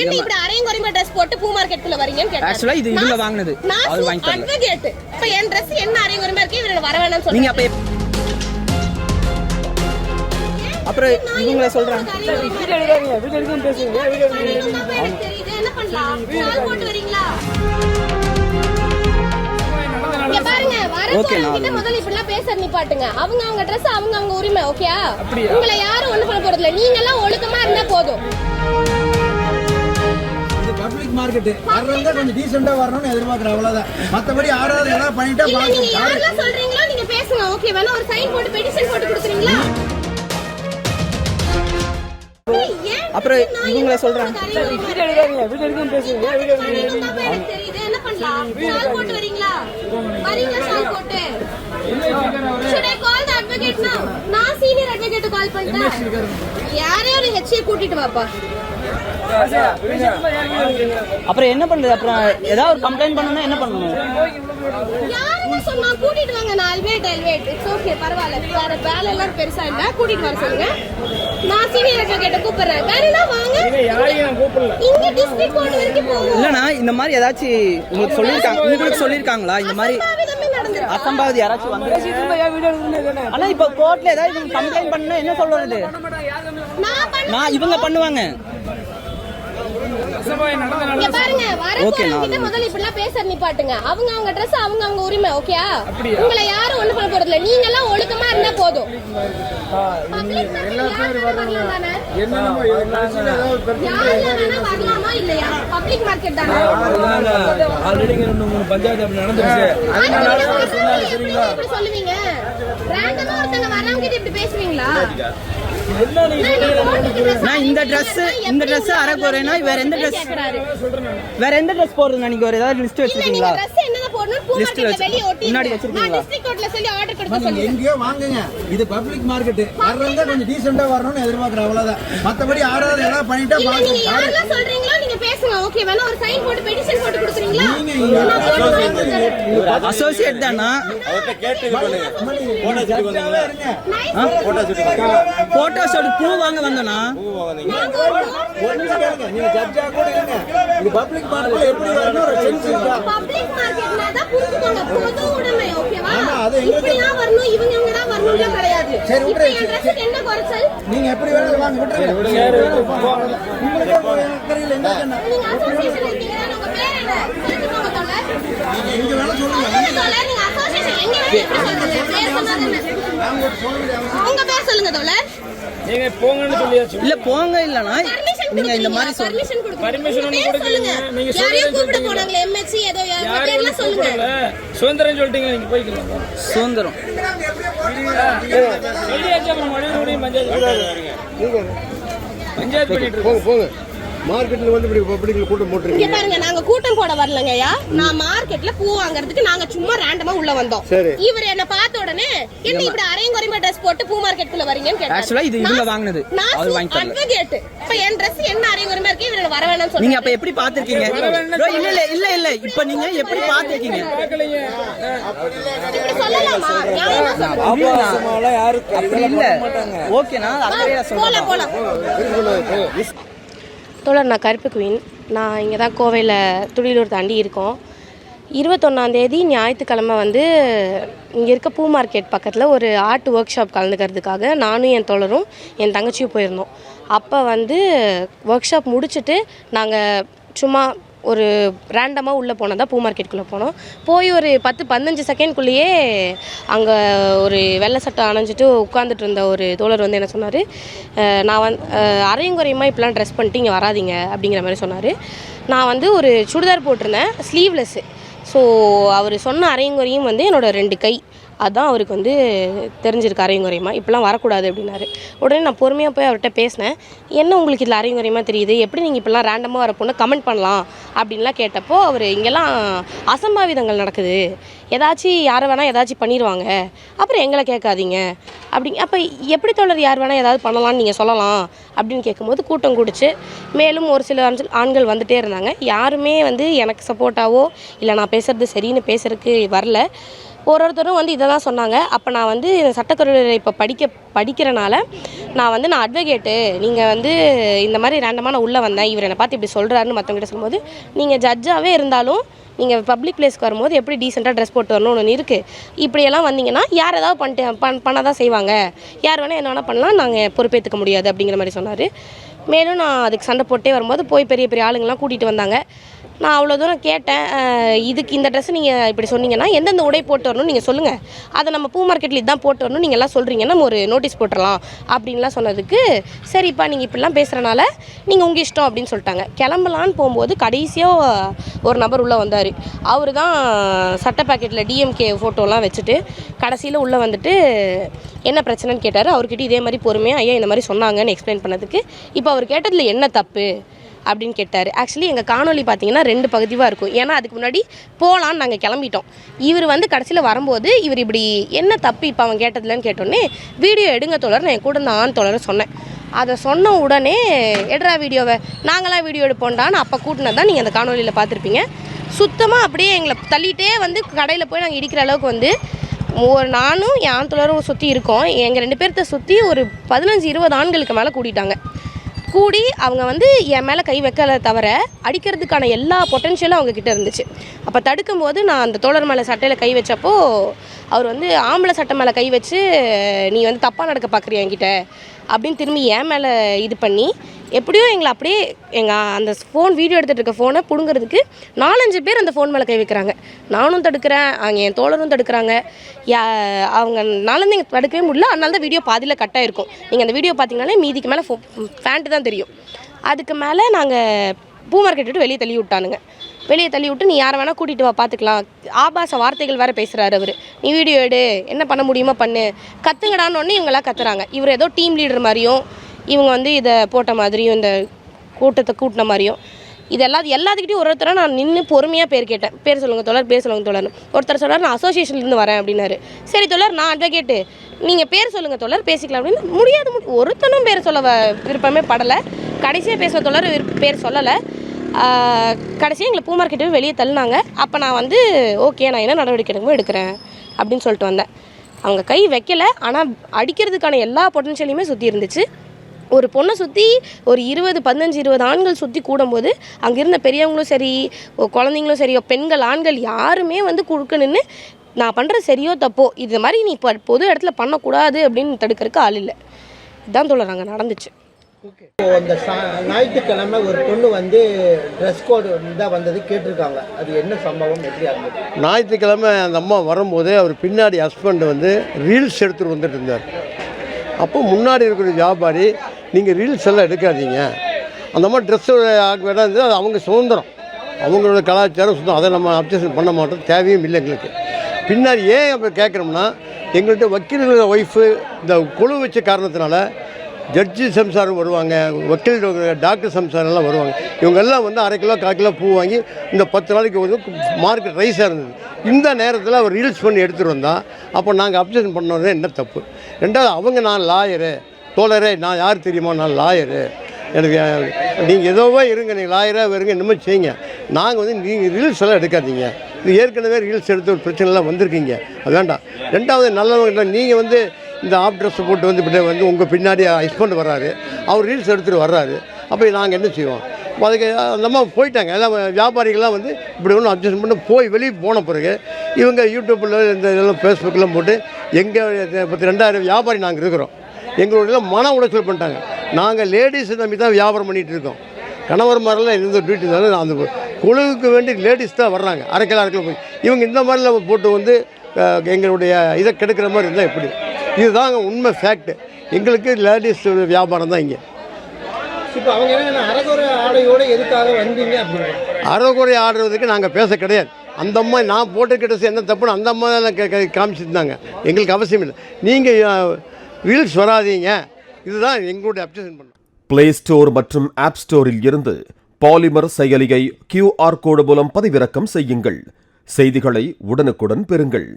என்ன இப்படி அரையும் குறைமா Dress போட்டு பூ மார்க்கெட்குள்ள வரீங்கன்னு கேட்டாங்க. ஆக்சுவலா இது இவங்க வாங்குனது. அவர் வாங்கி தரல. அட்வொகேட். இப்ப என் Dress என்ன அரையும் குறைமா இருக்கு இவங்க வர வேணாம்னு சொல்றீங்க. நீங்க அப்ப அப்புறம் இவங்கள சொல்றாங்க. வீடியோ எடுக்காதீங்க. வீடியோ எடுக்காம பேசுங்க. வீடியோ எடுங்க. என்ன பண்ணலாம்? கால் போட்டு வரீங்களா? இங்க பாருங்க வரவங்க முதல்ல இப்படிலாம் பேச நிப்பாட்டுங்க. அவங்க Dress அவங்க உரிமை ஓகேயா? உங்களை யாரும் ஒண்ணு பண்ண போறது இல்ல. நீங்க எல்லாம் ஒழுக்கமா இருந்தா போதும். பப்ளிக் மார்க்கெட் வர்றவங்க கொஞ்சம் டீசெண்டா வரணும்னு எதிர்பார்க்கற அவ்வளவுதான். மத்தபடி யாராவது ஏதாவது பண்ணிட்டா பாருங்க. நீங்க யாரெல்லாம் சொல்றீங்களோ நீங்க பேசுங்க. ஓகே வேணா ஒரு சைன் போட்டு பெட்டிஷன் போட்டு கொடுக்குறீங்களா? அப்புறம் இவங்கள சொல்றாங்க. வீடியோ எடுக்காதீங்க. வீடியோ எடுக்காம பேசுங்க. வீடியோ தெரியுது. என்ன பண்ணலாம்? கால் போட்டு வரீங்களா? வரீங்க கால் போட்டு. should I call the advocate now? நான் சீனியர் அட்வொகேட் கால் பண்ணிட்டேன். யாரையோ நீங்க ஹெச்ஏ கூட்டிட்டு வாப்பா. அப்புறம் என்ன பண்றது? அப்புறம் ஏதாவது ஒரு கம்ப்ளைன்ட் பண்ணனும் என்ன பண்ணனும்? யாருன்னு சொன்னா கூட்டிட்டு வாங்க. நான் அல்வேட் இட்ஸ் ஓகே பரவாயில்லை. வேற வேலை எல்லாம் பெருசா இல்ல. கூட்டிட்டு வர சொல்லுங்க. நான் சீனியர் அட்வொகேட்ட கூப்பிடுறேன். வேறனா வாங்க. இங்க டிஸ்ட்ரிக்ட் கோர்ட் வரைக்கும் போங்க. இல்லனா இந்த மாதிரி ஏதாச்சும் உங்களுக்கு சொல்லிருக்காங்களா இந்த மாதிரி அசம்பாவிதம் யாராச்சும் வந்து ஆனா இப்ப கோர்ட்ல ஏதாவது கம்ப்ளைன்ட் பண்ணா என்ன சொல்றது? நான் இவங்க பண்ணுவாங்க. இங்க பாருங்க வரவங்க முதல்ல இப்படிலாம் பேச நிப்பாட்டுங்க. அவங்க Dress அவங்க உரிமை ஓகேயா? உங்களை யாரும் ஒண்ணு பண்ண போறது இல்ல. நீங்க எல்லாம் ஒழுக்கமா இருந்தா போதும். வரலாமா இல்லையா? பப்ளிக் மார்க்கெட் தானே. ஆல்ரெடி 2-3 பஞ்சாயத்து அப்படி நடந்துருச்சு. இப்படி சொல்லுவீங்க. ரேண்டமா ஒருத்தங்க வரவங்க கிட்ட இப்படி பேசுவீங்களா? நான் இந்த Dress அரை போறேன்னா வேற எந்த Dress போடுறீங்க? நீங்க ஒரு ஏதாவது லிஸ்ட் வச்சிருக்கீங்களா? Dress என்னத போடணும் பூ மார்க்கெட்ல வெளிய ஒட்டி முன்னாடி வச்சிருக்கீங்களா? நான் டிஸ்ட்ரிக்ட் கோர்ட்ல சொல்லி ஆர்டர் கொடுக்க சொல்லுங்க. எங்கயோ வாங்குங்க. இது பப்ளிக் மார்க்கெட். வர்றவங்க கொஞ்சம் டீசெண்டா வரணும்னு எதிர்பார்க்கற அவ்வளவுதான். மத்தபடி யாராவது ஏதாவது பண்ணிட்டா பாருங்க. நீங்க யாரெல்லாம் சொல்றீங்களோ நீங்க பேசுங்க. ஓகே வேணா ஒரு சைன் போட்டு பெட்டிஷன் போட்டு கொடுக்குறீங்களா? அசோசியேட் தானா? அவர்ட்ட கேட்டு இது பண்ணுங்க. போட்டோ ஷூட் பூ வாங்க வந்தனா? நீங்க ஜட்ஜா கூட இருங்க. இது பப்ளிக் மார்க்கெட்ல எப்படி வரணும் ஒரு சென்ஸ் இருக்கா? பப்ளிக் மார்க்கெட்ல தான் புரிஞ்சுக்கோங்க. பொது உடைமை ஓகேவா? இப்படிலாம் வரணும் இவங்க தான் வரணும்ல கிடையாது. சரி இப்போ என் Dress என்ன குறைச்சல்? நீங்க எப்படி வேணாலும் வாங்க விட்டுருங்க. உங்களுக்கு தெரியல என்ன? நீங்க அசோசியேஷன் இருக்கீங்க. உங்க பேர் என்ன? சொல்லுங்க தோழர். நீங்க வேணா சொல்லுங்க. தோழர் நீங்க அசோசியேஷன் எங்க சொல்லுங்க. பேர் சொன்னாங்க. உங்க பேர் சொல்லுங்க தோழர். நீங்க போங்கன்னு சொல்லியாச்சு. இல்ல போங்க இல்லனா நீங்க இந்த மாதிரி பர்மிஷன் ஒன்னு கொடுக்கீங்க. நீங்க யாரையோ கூப்பிட போனாங்களே எம்எச்சி ஏதோ யாரெல்லாம் சொல்லுங்க. சுதந்திரம் சொல்லிட்டீங்க. நீங்க போய்க்கலாம். சுதந்திரம் சொல்லியாச்சு. அப்புறம் மறுபடியும் பஞ்சாயத்து பண்ணிட்டு போங்க. மார்க்கெட்ல வந்து இப்படி பப்ளிக்ல கூட்டம் போட்டுறீங்க. இங்க பாருங்க நாங்க கூட்டம் போட வரலங்கயா. நான் மார்க்கெட்ல பூ வாங்குறதுக்கு நாங்க சும்மா ரேண்டமா உள்ள வந்தோம். இவர் என்ன பார்த்த உடனே என்ன இப்படி அரையும் குறைமா Dress போட்டு பூ மார்க்கெட்குள்ள வரீங்கன்னு கேட்டாங்க. ஆக்சுவலா இது இவங்க வாங்குனது. அவர் வாங்கி தரல. அட்வொகேட். இப்ப என் Dress என்ன அரையும் குறைமா இருக்கு இவங்க வர வேணாம்னு சொல்றீங்க. நீங்க அப்ப எப்படி பாத்துக்கிங்க? இல்ல இப்ப நீங்க எப்படி பாத்துக்கிங்க? இப்படி சொல்லலாமா? நியாயமா சொல்லுங்க. சும்மாலாம் யாரும் அப்படி இல்ல. ஓகேனா அக்கறையா சொல்லுங்க. போலாம். தோழர் நான் கருப்பு குயின். நான் இங்கே தான் கோவையில் துடியலூர் தாண்டி இருக்கோம். 21ஆந்தேதி ஞாயிற்றுக்கிழமை வந்து இங்கே இருக்க பூ மார்க்கெட் பக்கத்தில் ஒரு ஆர்ட் ஒர்க் ஷாப் கலந்துக்கிறதுக்காக நானும் என் தோழரும் என் தங்கச்சியும் போயிருந்தோம். அப்போ வந்து ஒர்க் ஷாப் முடிச்சுட்டு நாங்கள் சும்மா ஒரு ரேண்டமாக உள்ளே போனதா பூ மார்க்கெட்டுக்குள்ளே போனோம். போய் ஒரு 10-15 செகண்ட்குள்ளேயே அங்கே ஒரு வெள்ளை சட்டை அணைஞ்சிட்டு உட்காந்துட்டு இருந்த ஒரு தோழர் வந்து என்ன சொன்னார், நான் அரையும் குறையுமா இப்படிலாம் ட்ரெஸ் பண்ணிட்டு இங்கே வராதிங்க அப்படிங்கிற மாதிரி சொன்னார். நான் வந்து ஒரு சுடிதார் போட்டிருந்தேன், ஸ்லீவ்லெஸ்ஸு. ஸோ அவர் சொன்ன அரையும் குறையும் வந்து என்னோடய 2 கை அதுதான் அவருக்கு வந்து தெரிஞ்சிருக்கு. அரையும் குறையுமா இப்படிலாம் வரக்கூடாது அப்படின்னாரு. உடனே நான் பொறுமையாக போய் அவர்கிட்ட பேசினேன். என்ன உங்களுக்கு இதில் அரையும் குறையுமா தெரியுது, எப்படி நீங்கள் இப்படிலாம் ரேண்டமாக வரப்போன்னு கமெண்ட் பண்ணலாம் அப்படின்லாம் கேட்டப்போ அவர் இங்கெல்லாம் அசம்பாவிதங்கள் நடக்குது, ஏதாச்சும் யாரை வேணால் ஏதாச்சும் பண்ணிடுவாங்க, அப்புறம் எங்களை கேட்காதீங்க அப்போ எப்படி தோழர் யார் வேணால் ஏதாவது பண்ணலான்னு நீங்கள் சொல்லலாம் அப்படின்னு கேட்கும்போது கூட்டம் கூடிச்சு. மேலும் ஒரு சில ஆண்கள் வந்துகிட்டே இருந்தாங்க. யாருமே வந்து எனக்கு சப்போர்ட்டாவோ இல்லை நான் பேசுகிறது சரின்னு பேசுறதுக்கு வரல. ஒருத்தரும் வந்து இதை தான் சொன்னாங்க. அப்போ நான் வந்து சட்டக்கல்லூரியில் இப்போ படிக்கிறனால நான் அட்வொகேட்டு, நீங்கள் வந்து இந்த மாதிரி ரேண்டமாக நான் உள்ளே வந்தேன், இவர் என்னை பார்த்து இப்படி சொல்கிறாருன்னு மற்றவங்ககிட்ட சொல்லும்போது, நீங்கள் ஜட்ஜாகவே இருந்தாலும் நீங்கள் பப்ளிக் பிளேஸ்க்கு வரும்போது எப்படி டீசெண்டாக ட்ரெஸ் போட்டு வரணும்னு ஒன்று இருக்குது. இப்படியெல்லாம் வந்தீங்கன்னா யார் ஏதாவது பண்ண தான் செய்வாங்க, யார் வேணால் என்ன வேணால் பண்ணலாம், நாங்கள் பொறுப்பேற்றுக்க முடியாது அப்படிங்கிற மாதிரி சொன்னார். மேலும் நான் அதுக்கு சண்டை போட்டே வரும்போது போய் பெரிய பெரிய ஆளுங்கள்லாம் கூட்டிகிட்டு வந்தாங்க. நான் அவ்வளோ தூரம் கேட்டேன், இதுக்கு இந்த ட்ரெஸ்ஸு நீங்கள் இப்படி சொன்னீங்கன்னா எந்தெந்த உடை போட்டு வரணும்னு நீங்கள் சொல்லுங்கள், அதை நம்ம பூ மார்க்கெட்டில் இதுதான் போட்டு வரணும் நீங்கள் எல்லாம் சொல்கிறீங்கன்னா நம்ம ஒரு நோட்டீஸ் போட்டுடலாம் அப்படின்லாம் சொன்னதுக்கு, சரிப்பா நீங்கள் இப்படிலாம் பேசுகிறனால நீங்கள் உங்கள் இஷ்டம் அப்படின்னு சொல்லிட்டாங்க. கிளம்பலான்னு போகும்போது கடைசியாக ஒரு நபர் உள்ளே வந்தார். அவர் தான் சட்டை பாக்கெட்டில் டிஎம்கே ஃபோட்டோலாம் வச்சுட்டு கடைசியில் உள்ளே வந்துட்டு என்ன பிரச்சனைன்னு கேட்டார். அவர்கிட்ட இதே மாதிரி பொறுமையாக ஐயா இந்த மாதிரி சொன்னாங்கன்னு எக்ஸ்பிளைன் பண்ணதுக்கு, இப்போ அவர் கேட்டதில் என்ன தப்பு அப்படின்னு கேட்டார். ஆக்சுவலி எங்கள் காணொலி பார்த்தீங்கன்னா 2 பகுதியாக இருக்கும். ஏன்னா அதுக்கு முன்னாடி போகலான்னு நாங்கள் கிளம்பிட்டோம். இவர் வந்து கடைசியில் வரும்போது இவர் இப்படி என்ன தப்பு இப்போ அவன் கேட்டதில்லன்னு கேட்டோன்னே, வீடியோ எடுங்க தோழர், நான் என் கூட நான் தோழர் சொன்னேன். அதை சொன்ன உடனே எடுறா வீடியோவை, நாங்களாம் வீடியோ எடுப்போண்டான்னு அப்போ கூட்டினது தான் நீங்கள் அந்த காணொலியில் பார்த்துருப்பீங்க. சுத்தமாக அப்படியே எங்களை தள்ளிகிட்டே வந்து கடையில் போய் நாங்கள் இடிக்கிற அளவுக்கு வந்து நானும் என் தோழரும் சுற்றி இருக்கோம். எங்கள் 2 பேர்த்த சுற்றி ஒரு 15-20 ஆண்களுக்கு மேலே கூட்டிட்டாங்க. கூடி அவங்க வந்து என் மேலே கை வைக்கலை தவிர அடிக்கிறதுக்கான எல்லா பொட்டன்ஷியலும் அவங்கக்கிட்ட இருந்துச்சு. அப்போ தடுக்கும்போது நான் அந்த தோழர் மேலே சட்டையில் கை வச்சப்போ அவர் வந்து ஆம்பளை சட்டை மேலே கை வச்சு நீ வந்து தப்பாக நடக்க பார்க்குறியா என்கிட்ட அப்படின்னு திரும்பி என் மேலே இது பண்ணி எப்படியோ எங்களை அப்படியே அந்த ஃபோன் வீடியோ எடுத்துகிட்டு இருக்க ஃபோனை பிடுங்கிறதுக்கு 4-5 பேர் அந்த ஃபோன் மேலே கை வைக்கிறாங்க. நானும் தடுக்கிறேன், அங்கே என் தோழரும் தடுக்கிறாங்க. அவங்க நாலேருந்து எங்கள் தடுக்கவே முடியல. அதனால தான் வீடியோ பாதியில் கட் ஆகிருக்கும். நீங்கள் அந்த வீடியோ பார்த்தீங்கன்னாலே மீதிக்கு மேலே ஃபேண்ட்டு தான் தெரியும். அதுக்கு மேலே நாங்கள் பூ மார்க்கெட் விட்டு வெளியே தள்ளி விட்டானுங்க. வெளியே தள்ளி விட்டு நீ யாரை வேணால் கூட்டிகிட்டு வா பார்த்துக்கலாம், ஆபாச வார்த்தைகள் வேறு பேசுகிறாரு அவர், நீ வீடியோ எடு, என்ன பண்ண முடியுமோ பண்ணு, கற்றுங்கடான்னு இவங்களாம் கத்துறாங்க. இவர் ஏதோ டீம் லீடர் மாதிரியும் இவங்க வந்து இதை போட்ட மாதிரியும் இந்த கூட்டத்தை கூட்டின மாதிரியும் எல்லாத்துக்கிட்டையும் ஒருத்தராக நான் நின்று பொறுமையாக பேர் கேட்டேன். பேர் சொல்லுங்கள் தோழர், பேர் சொல்லுங்கள் தோழர். ஒருத்தர் சொல்கிறார் நான் அசோசியேஷன்லேருந்து வரேன் அப்படின்னாரு. சரி தோழர், நான் அட்வொகேட்டு, நீங்கள் பேர் சொல்லுங்கள் தோழர், பேசிக்கலாம் அப்படின்னு. முடியாது, ஒருத்தனும் பேர் சொல்ல விருப்பமே படலை. கடைசியாக பேசின தோழர் பேர் சொல்லலை. கடைசியாக எங்களை பூ மார்க்கெட்டு வெளியே தள்ளினாங்க. அப்போ நான் வந்து ஓகே, நான் என்ன நடவடிக்கை எடுக்கிறேன் அப்படின்னு சொல்லிட்டு வந்தேன். அவங்க கை வைக்கலை, ஆனால் அடிக்கிறதுக்கான எல்லா பொட்டன்ஷியலையுமே சுற்றி இருந்துச்சு. ஒரு பொண்ணை சுற்றி ஒரு 15-20 ஆண்கள் சுற்றி கூடும்போது அங்கே இருந்த பெரியவங்களும் சரி, குழந்தைங்களும் சரி, பெண்கள் ஆண்கள் யாருமே வந்து குறுக்க நின்று நான் பண்ணுறது சரியோ தப்போ, இது மாதிரி நீ இப்போ பொது இடத்துல பண்ணக்கூடாது அப்படின்னு தடுக்கிறதுக்கு ஆள் இல்லை. இதுதான் தோழர் நடந்துச்சு. ஓகே, இந்த ஞாயிற்றுக்கிழமை ஒரு பொண்ணு வந்து ட்ரெஸ் கோடு தான் வந்தது கேட்டிருக்காங்க, அது என்ன சம்பவம், எப்படி ஆகுது? ஞாயிற்றுக்கிழமை அந்த அம்மா வரும்போதே அவர் பின்னாடி ஹஸ்பண்ட் வந்து ரீல்ஸ் எடுத்துகிட்டு வந்துட்டு இருந்தார். அப்போ முன்னாடி இருக்கிற வியாபாரி, நீங்கள் ரீல்ஸ் எல்லாம் எடுக்காதீங்க, அந்த மாதிரி ட்ரெஸ்ஸு வேணா இருந்தது, அது அவங்க சுதந்திரம், அவங்களோட கலாச்சாரம் சுதந்திரம், அதை நம்ம அப்ஜெக்ஷன் பண்ண மாட்டோம், தேவையும் இல்லை எங்களுக்கு. பின்னாடி ஏன் அப்போ கேட்குறோம்னா, எங்கள்கிட்ட வக்கீல்களோட ஒய்ஃபு இந்த குழு வச்ச காரணத்தினால ஜட்ஜி சம்சாரம் வருவாங்க, வக்கீல் டாக்டர் சம்சாரம்லாம் வருவாங்க. இவங்கெல்லாம் வந்து 1/2 கிலோ 1/4 கிலோ பூ வாங்கி இந்த 10 நாளைக்கு வந்து மார்க்கெட் ரைஸாக இருந்தது. இந்த நேரத்தில் அவர் ரீல்ஸ் பண்ணி எடுத்துகிட்டு வந்தால் அப்போ நாங்கள் அப்ஜெக்ஷன் பண்ணது என்ன தப்பு? ரெண்டாவது, அவங்க நான் லாயரு தோழரே, நான் யார் தெரியுமா, நான் லாயரு, எனக்கு நீங்கள் ஏதோவோ இருங்க, நீங்கள் லாயராக இருங்க, இந்த மாதிரி செய்யுங்க, நாங்கள் வந்து நீங்கள் ரீல்ஸ் எல்லாம் எடுக்காதீங்க, இது ஏற்கனவே ரீல்ஸ் எடுத்து ஒரு பிரச்சனைலாம் வந்திருக்கீங்க, அது வேண்டாம். ரெண்டாவது, நல்லவங்க நீங்கள் வந்து இந்த ஆஃப் ட்ரெஸ்ஸை போட்டு வந்து இப்படி வந்து உங்கள் பின்னாடி ஹஸ்பண்ட் வர்றாரு, அவர் ரீல்ஸ் எடுத்துகிட்டு வர்றாரு, அப்போ நாங்கள் என்ன செய்வோம்? அதுக்கு நம்ம போயிட்டாங்க எல்லாம் வியாபாரிகள்லாம் வந்து இப்படி ஒன்றும் அப்ஜெக்ஷன் பண்ணி போய் வெளியே போன பிறகு இவங்க யூடியூப்பில் இந்த இதெல்லாம் ஃபேஸ்புக்கெலாம் போட்டு எங்கள் 2000 வியாபாரி நாங்கள் இருக்கிறோம், எங்களுடைய மன உளைச்சல் பண்ணிட்டாங்க. நாங்கள் லேடிஸை நம்பி தான் வியாபாரம் பண்ணிகிட்டு இருக்கோம். கணவர் மாதிரிலாம் எந்த டியூட்டி இருந்தாலும் அந்த குழுவுக்கு வேண்டி லேடிஸ் தான் வர்றாங்க, 1/2 கிலோ போய் இவங்க இந்த மாதிரிலாம் போட்டு வந்து எங்களுடைய இதை கெடுக்கிற மாதிரி இருந்தால் எப்படி? இதுதாங்க உண்மை ஃபேக்ட்டு. எங்களுக்கு லேடிஸ் வியாபாரம் தான் இங்கே. இப்போ அவங்க என்ன அரைகுறை ஆடையோடு எதுக்காக வந்தீங்க அப்படின்னு? அரைகுறை ஆடுறதுக்கு நாங்கள் பேச கிடையாது. அந்த அம்மா நான் போட்டுக்கிட்ட என்ன தப்புன்னு அந்த அம்மா தான் காமிச்சிருந்தாங்க. எங்களுக்கு அவசியம் இல்லை, நீங்கள் ரீல்ஸ் வராதீங்க, இதுதான் எங்களுடைய அப்ஜெக்ஷன் பண்ண. பிளே ஸ்டோர் மற்றும் ஆப் ஸ்டோரில் இருந்து பாலிமர் செயலியை QR கோடு மூலம் பதிவிறக்கம் செய்யுங்கள். செய்திகளை உடனுக்குடன் பெறுங்கள்.